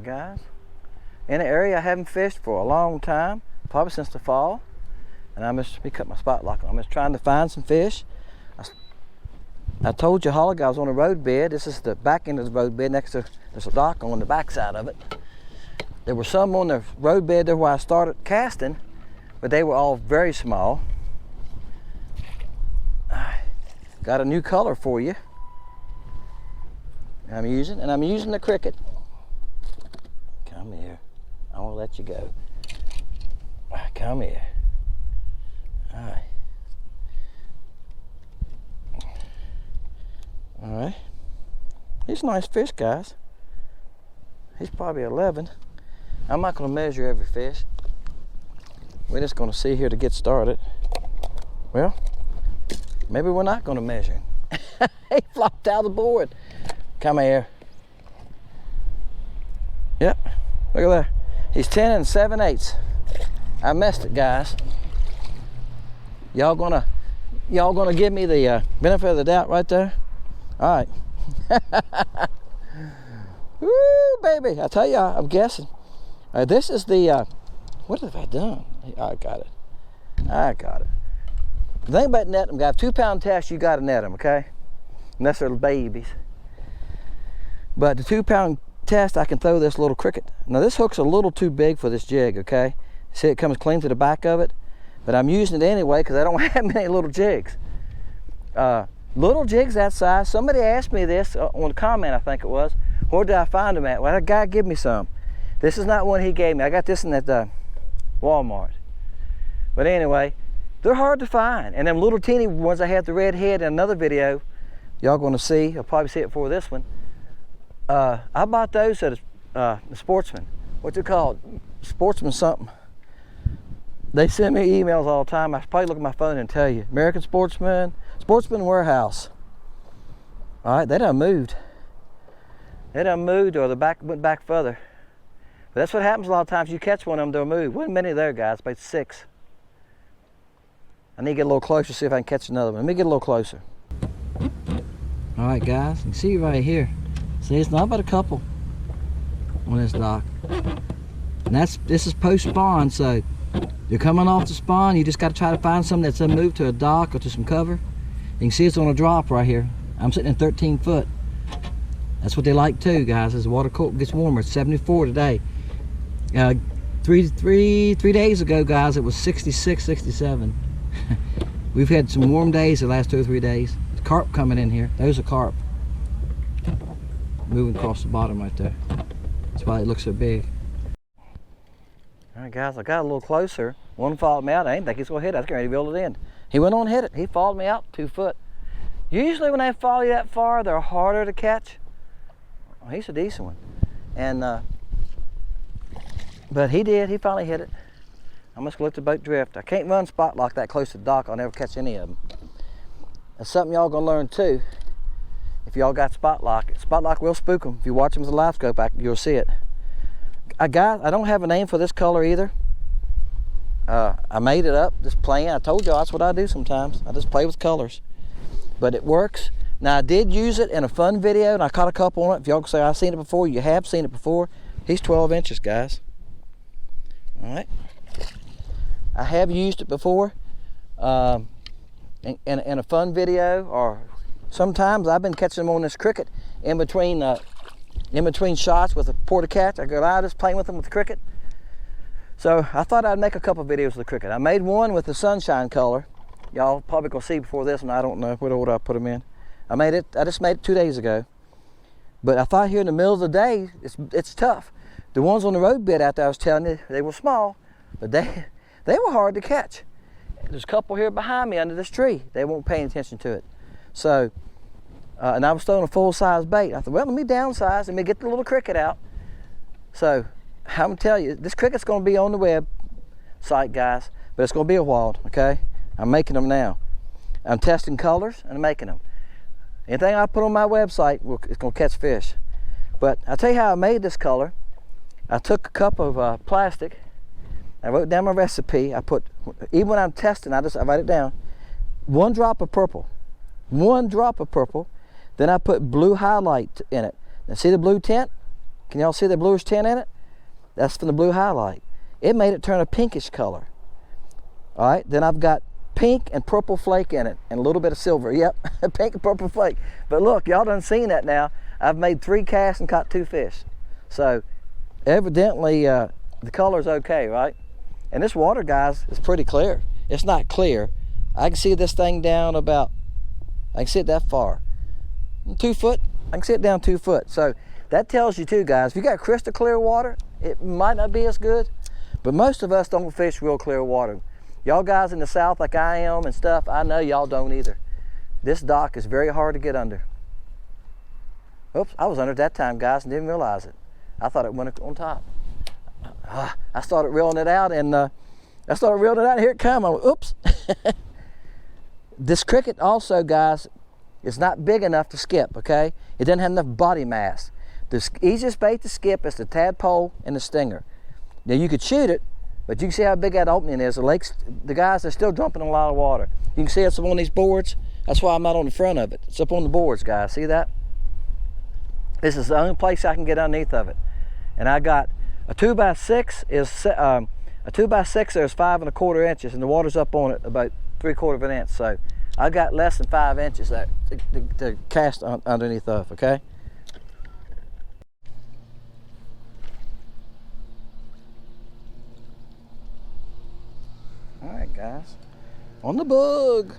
Alright guys, in an area I haven't fished for a long time, probably since the fall, and let me cut my spot lock on. I'm just trying to find some fish. I told you a while ago I was on a road bed. This is the back end of the road bed next to, there's a dock on the back side of it. There were some on the road bed there where I started casting, but they were all very small. Got a new color for you. I'm using the cricket. Come here. I won't let you go. Come here. All right. All right. He's a nice fish, guys. He's probably 11. I'm not going to measure every fish. We're just going to see here to get started. Well, maybe we're not going to measure him. He flopped out of the board. Come here. Yep. Look at that. He's 10 and 7/8. I messed it, guys. Y'all gonna give me the benefit of the doubt right there? All right. Woo, baby! I tell you, I'm guessing. This is the. What have I done? I got it. I got it. The thing about netting them, guys, 2 pound test, you got to net them, okay? Unless they're babies. But the 2 pound test, I can throw this little cricket. Now this hook's a little too big for this jig, okay? See, it comes clean to the back of it, but I'm using it anyway because I don't have many little jigs. Little jigs that size. Somebody asked me this on a comment, I think it was. Where did I find them at? Well, that guy gave me some. This is not one he gave me. I got this in that Walmart. But anyway, they're hard to find. And them little teeny ones I had the red head in another video, y'all gonna see. I'll probably see it before this one. I bought those at the Sportsman. What's it called? Sportsman something. They send me emails all the time. I should probably look at my phone and tell you. American Sportsman, Sportsman Warehouse. All right, they done moved. They done moved, or went back further. But that's what happens a lot of times. You catch one of them, they'll move. Wasn't many there, guys, about 6. I need to get a little closer, see if I can catch another one. Let me get a little closer. All right, guys, you can see right here. See, it's not but a couple on this dock. And this is post spawn, so you're coming off the spawn, you just got to try to find something that's moved to a dock or to some cover. You can see it's on a drop right here. I'm sitting in 13 foot. That's what they like too, guys. As the water gets warmer, it's 74 today. 3 days ago, guys, it was 66, 67. We've had some warm days the last 2 or 3 days. There's carp coming in here. Those are carp. Moving across the bottom right there. That's why it looks so big. All right, guys, I got a little closer. One followed me out. I didn't think he was going to hit it. I was getting ready to reel it in. He went on and hit it. He followed me out 2 foot. Usually when they follow you that far, they're harder to catch. Oh, he's a decent one. And, but he did. He finally hit it. I'm just going to let the boat drift. I can't run spot lock that close to the dock. I'll never catch any of them. That's something y'all going to learn too. If y'all got spot lock will spook them. If you watch them with a live scope, you'll see it. I don't have a name for this color either. I made it up just playing. I told y'all that's what I do sometimes. I just play with colors. But it works. Now I did use it in a fun video and I caught a couple on it. If y'all can say I've seen it before, you have seen it before. He's 12 inches, guys. All right. I have used it before in a fun video, or sometimes I've been catching them on this cricket in between shots with a porta catch. I go out just playing with them with the cricket. So I thought I'd make a couple videos with the cricket. I made one with the sunshine color. Y'all probably gonna see before this one. I don't know what order I put them in. I just made it 2 days ago. But I thought here in the middle of the day, it's tough. The ones on the road bed out there, I was telling you, they were small, but they were hard to catch. There's a couple here behind me under this tree. They weren't paying attention to it. So, and I was throwing a full-size bait. I thought, well, let me downsize, let me get the little cricket out. So, I'm gonna tell you, this cricket's gonna be on the web site, guys, but it's gonna be a while, okay? I'm making them now. I'm testing colors and I'm making them. Anything I put on my website, it's gonna catch fish. But I'll tell you how I made this color. I took a cup of plastic. I wrote down my recipe. I put, even when I'm testing, I write it down. 1 drop of purple. 1 drop of purple. Then I put blue highlight in it. Now see the blue tint? Can y'all see the bluish tint in it? That's from the blue highlight. It made it turn a pinkish color. All right, then I've got pink and purple flake in it and a little bit of silver. Yep, pink and purple flake. But look, y'all done seen that now. I've made 3 casts and caught 2 fish. So evidently the color's okay, right? And this water, guys, is pretty clear. It's not clear. I can see this thing down about, I can see it that far. 2 foot, I can see it down 2 foot. So that tells you too, guys, if you got crystal clear water, it might not be as good, but most of us don't fish real clear water. Y'all guys in the south like I am and stuff, I know y'all don't either. This dock is very hard to get under. Oops, I was under that time, guys, and didn't realize it. I thought it went on top. I started reeling it out, and here it come. I went, oops. This cricket also, guys, is not big enough to skip, okay? It doesn't have enough body mass. The easiest bait to skip is the tadpole and the stinger. Now you could shoot it, but you can see how big that opening is. The guys are still dumping a lot of water. You can see it's up on these boards. That's why I'm not on the front of it. It's up on the boards, guys. See that? This is the only place I can get underneath of it. And I got a 2x6 is a 2x6. There's 5 1/4 inches, and the water's up on it about 3/4 of an inch. So I got less than 5 inches there to cast underneath of. Okay. All right, guys. On the bug.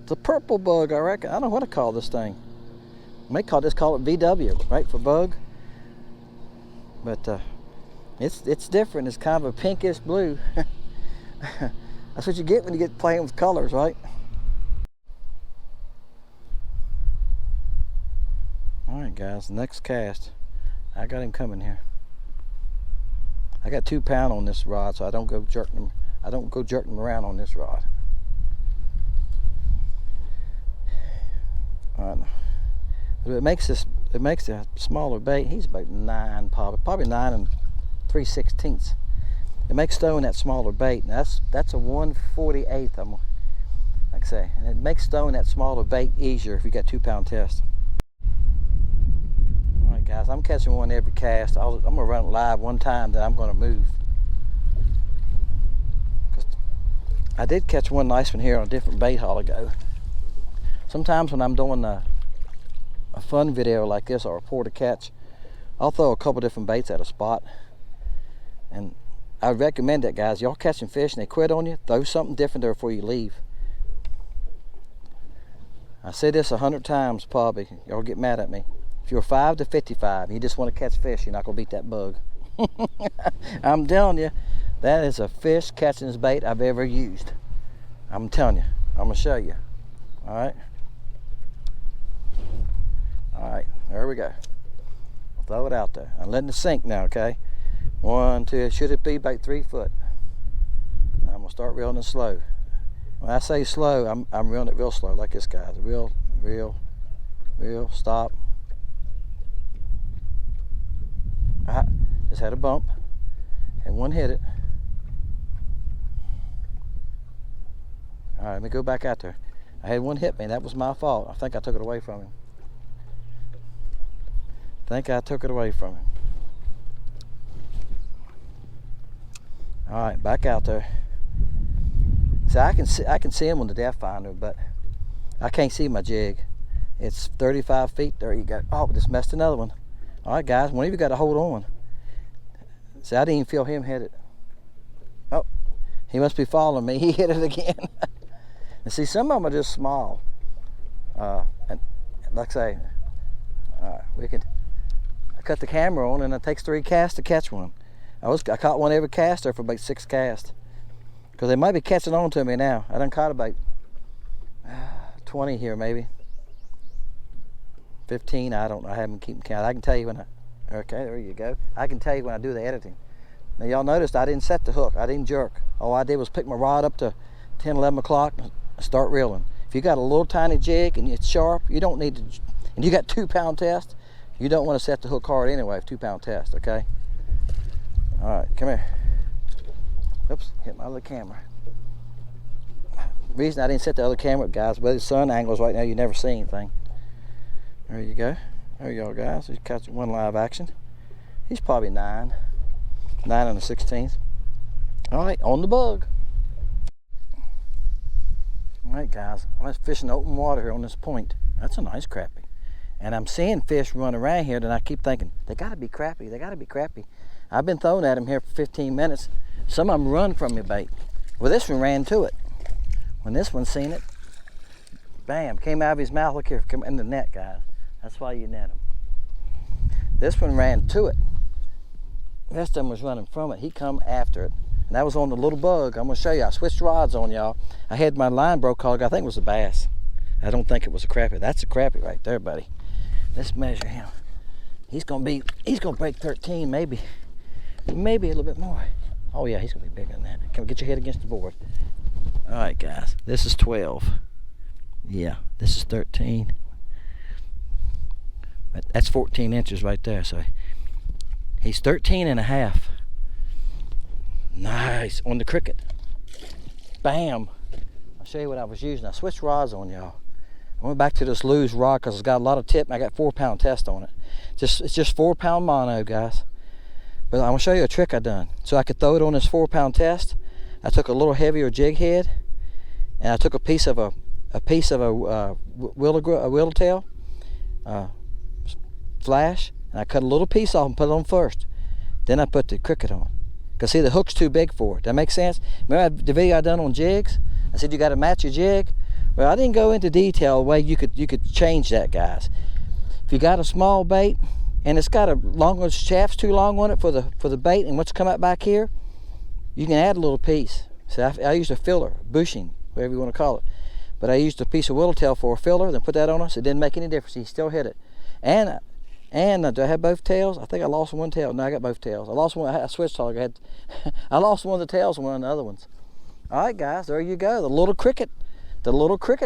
It's a purple bug, I reckon. I don't know what to call this thing. I may call it VW, right, for bug. But it's different. It's kind of a pinkish blue. That's what you get when you get playing with colors, right? All right, guys. Next cast. I got him coming here. I got 2 pound on this rod, so I don't go jerking him. I don't go jerking him around on this rod. All right. It makes a smaller bait. He's about 9, probably 9 3/16. It makes stone that smaller bait. Now that's a 1/48. Like I say, and it makes stone that smaller bait easier if you got 2 pound test. All right, guys, I'm catching one every cast. I'm gonna run it live one time, then I'm gonna move. I did catch one nice one here on a different bait haul ago. Sometimes when I'm doing a fun video like this or a pour to catch, I'll throw a couple different baits at a spot. And I recommend that, guys. Y'all catching fish and they quit on you, throw something different there before you leave. I say this 100 times probably. Y'all get mad at me. If you're 5 to 55 and you just want to catch fish, you're not going to beat that bug. I'm telling you, that is a fish catching this bait I've ever used. I'm telling you. I'm going to show you. All right. All right, there we go. I'll throw it out there. I'm letting it sink now, okay? 1, 2, should it be about 3 foot? I'm gonna start reeling it slow. When I say slow, I'm reeling it real slow, like this, guys. Reel, stop. Just had a bump, and one hit it. All right, let me go back out there. I had one hit me, and that was my fault. I think I took it away from him. All right, back out there. See, I can see him on the depth finder, but I can't see my jig. It's 35 feet. There you go. Oh, just messed another one. All right, guys, one of you got to hold on. See, I didn't even feel him hit it. Oh, he must be following me. He hit it again. And see, some of them are just small. And like I say, I cut the camera on, and it takes 3 casts to catch one. I caught one every cast there for about 6 casts. Because they might be catching on to me now. I done caught about 20 here, maybe 15. I don't know. I haven't kept count. I can tell you when okay, there you go. I can tell you when I do the editing. Now y'all noticed I didn't set the hook. I didn't jerk. All I did was pick my rod up to 10, 11 o'clock and start reeling. If you got a little tiny jig and it's sharp, you don't need to, and you got 2 pound test, you don't want to set the hook hard anyway with 2 pound test, okay? All right, come here. Oops, hit my other camera. The reason I didn't set the other camera up, guys, but the sun angles right now, you never see anything. There you go. There you go, guys. Just catch one live action. He's probably 9 1/16. All right, on the bug. All right, guys, I'm just fishing open water here on this point. That's a nice crappie. And I'm seeing fish run around here, and I keep thinking, they gotta be crappie, they gotta be crappie. I've been throwing at them here for 15 minutes. Some of them run from your bait. Well, this one ran to it. When this one seen it, bam, came out of his mouth. Look here, come in the net, guys. That's why you net them. This one ran to it. The rest of them was running from it. He come after it. And that was on the little bug. I'm gonna show you. I switched rods on y'all. I had my line broke hog. I think it was a bass. I don't think it was a crappie. That's a crappie right there, buddy. Let's measure him. He's gonna break 13, maybe a little bit more. Oh yeah, he's gonna be bigger than that. Can we get your head against the board? All right, guys, this is 12. Yeah, this is 13. But that's 14 inches right there, so he's 13 and a half. Nice, on the cricket. Bam. I'll show you what I was using. I switched rods on y'all. I went back to this loose rod because it's got a lot of tip and I got 4-pound test on it. It's just 4-pound mono, guys. But I'm gonna show you a trick I done. So I could throw it on this 4-pound test. I took a little heavier jig head and I took a piece of a willow tail flash, and I cut a little piece off and put it on first. Then I put the cricket on. Cause see, the hook's too big for it. That makes sense? Remember the video I done on jigs? I said you got to match your jig. Well, I didn't go into detail the way you could change that, guys. If you got a small bait and it's got a longer shaft's too long on it for the bait and what's come out back here, you can add a little piece. So I used a filler, bushing, whatever you want to call it. But I used a piece of willow tail for a filler, then put that on us. It didn't make any difference. He still hit it. And do I have both tails? I think I lost one tail. No, I got both tails. I lost one. I switched hog. I lost one of the tails and one of the other ones. All right, guys, there you go. The little cricket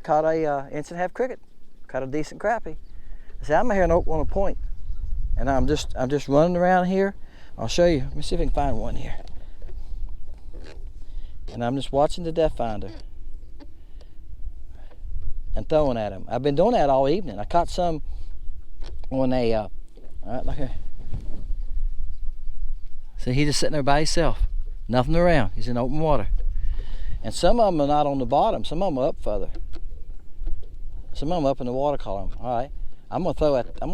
caught a inch and a half cricket. Caught a decent crappie. See, I'm here on a point, and I'm just running around here. I'll show you. Let me see if I can find one here. And I'm just watching the depth finder and throwing at him. I've been doing that all evening. I caught some on a, all right, look here. See, he's just sitting there by himself. Nothing around. He's in open water. And some of them are not on the bottom. Some of them are up further. Some of them up in the water column. All right, I'm gonna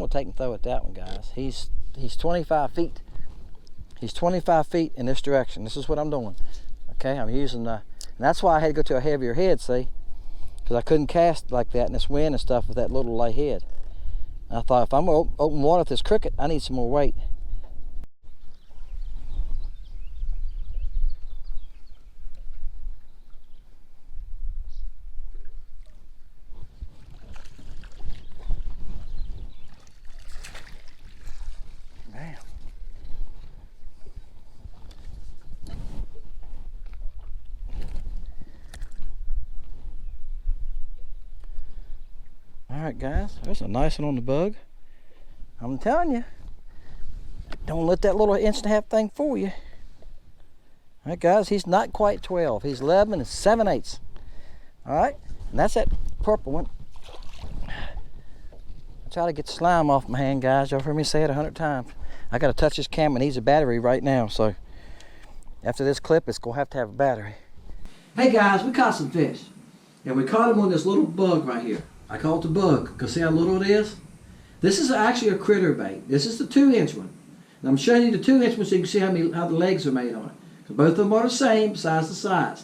take and throw at that one, guys. He's 25 feet. He's 25 feet in this direction. This is what I'm doing. Okay, I'm using and that's why I had to go to a heavier head, see? Because I couldn't cast like that in this wind and stuff with that little light head. And I thought, if I'm gonna open water with this cricket, I need some more weight. Bam. Alright, guys, there's a nice one on the bug. I'm telling you, don't let that little inch and a half thing fool you. Alright, guys, he's not quite 12. He's 11 and 7/8. Alright, and that's that purple one. I try to get the slime off my hand, guys. Y'all heard me say it 100 times. I got to touch this camera. It needs a battery right now, so after this clip, it's going to have a battery. Hey, guys, we caught some fish. And we caught them on this little bug right here. I call it the bug, because see how little it is? This is actually a critter bait. This is the 2-inch one. And I'm showing you the 2-inch one so you can see how the legs are made on it. So both of them are the same, besides the size.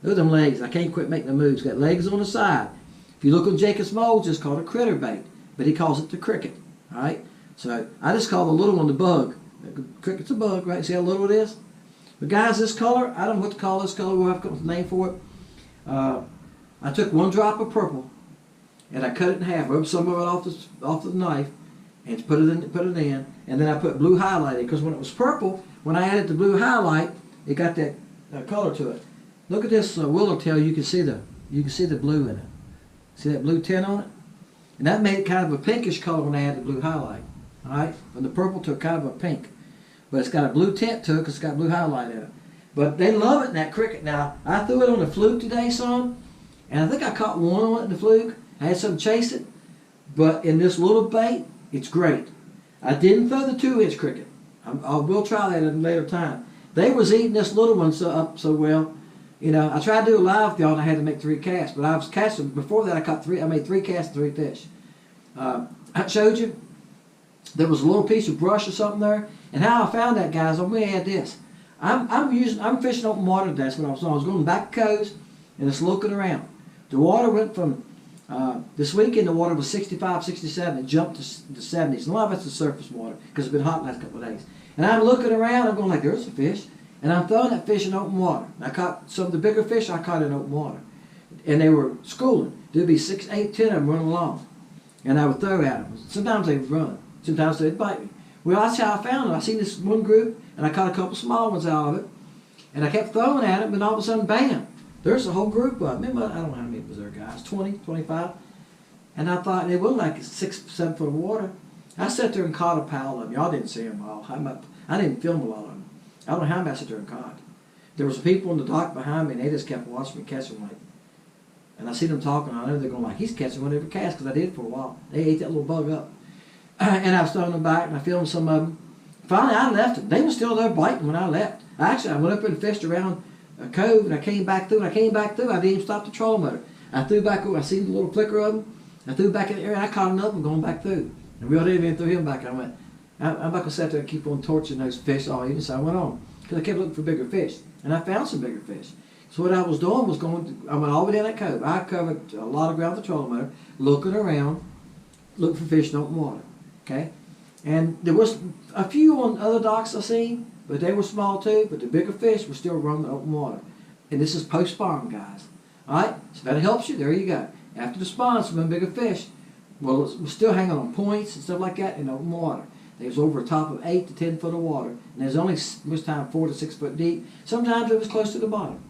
Look at them legs. I can't quit making the moves. Got legs on the side. If you look on Jacob's molds, it's called a critter bait, but he calls it the cricket. All right? So I just call the little one the bug. The cricket's a bug, right? See how little it is? But guys, this color, I don't know what to call this color. We'll have to come up with a name for it. I took 1 drop of purple, and I cut it in half, rubbed some of it off the knife, and put it in, and then I put blue highlight in, because when it was purple, when I added the blue highlight, it got that color to it. Look at this willow tail. You can see the blue in it. See that blue tint on it? And that made it kind of a pinkish color when I added the blue highlight. All right, from the purple to kind of a pink, but it's got a blue tint to it because it's got blue highlight in it. But they love it in that cricket. Now I threw it on the fluke today, son, and I think I caught one on it in the fluke. I had some chase it, but in this little bait, it's great. I didn't throw the 2-inch cricket. I will try that at a later time. They was eating this little one up so well. You know, I tried to do a live with y'all and I had to make 3 casts, but I was casting, before that I caught 3, I made 3 casts and 3 fish. I showed you, there was a little piece of brush or something there, and how I found that, guys, I'm going to add this. I'm fishing open water, that's what I was doing. I was going back the coast and just looking around. The water went from, this weekend the water was 65, 67, it jumped to the 70s. And a lot of it's the surface water, because it's been hot the last couple of days. And I'm looking around, I'm going like, there's a fish. And I'm throwing that fish in open water. I caught some of the bigger fish I caught in open water. And they were schooling. There'd be 6, 8, 10 of them running along. And I would throw at them. Sometimes they would run. Sometimes they'd bite me. Well, that's how I found them. I seen this one group, and I caught a couple small ones out of it. And I kept throwing at them, and all of a sudden, bam, there's a whole group of them. I don't know how many was there, guys, 20, 25. And I thought, they were like 6, 7 foot of water. I sat there and caught a pile of them. Y'all didn't see them all. I didn't film a lot of them. I don't know how many I sat there and caught. There was people in the dock behind me, and they just kept watching me catch them. Like, and I see them talking. I know they're going like, he's catching one every cast, because I did for a while. They ate that little bug up. And I was throwing them back, and I filmed some of them. Finally, I left them. They were still there biting when I left. I went up and fished around a cove, and I came back through. I didn't even stop the trolling motor. I threw back over. I seen the little flicker of them. I threw back in the area, and I caught another one going back through. And we didn't even throw him back. I went, I'm not going to sit there and keep on torching those fish all evening, so I went on. Because I kept looking for bigger fish. And I found some bigger fish. So what I was doing was I went all the way down that cove. I covered a lot of ground with the trolling motor, looking around, looking for fish in open water. Okay? And there was a few on other docks I seen, but they were small too, but the bigger fish were still running in open water. And this is post-spawn, guys. Alright? So if that helps you, there you go. After the spawn, some bigger fish, well, it was still hanging on points and stuff like that in open water. They was over a top of 8 to 10 foot of water, and there's only most time 4 to 6 foot deep. Sometimes it was close to the bottom,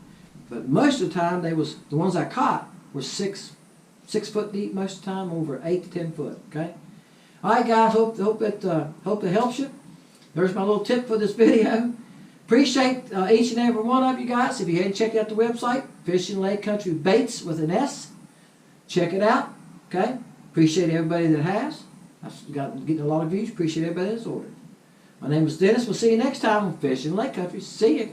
but most of the time the ones I caught were 6 foot deep most of the time, over 8 to 10 foot. Okay. All right, guys. Hope it helps you. There's my little tip for this video. Appreciate each and every one of you guys. If you hadn't checked out the website, Fishing Lake Country Baits with an S, check it out. Okay. Appreciate everybody that has. I've getting a lot of views. Appreciate everybody that's ordered. My name is Dennis. We'll see you next time on Fishing Lake Country. See you.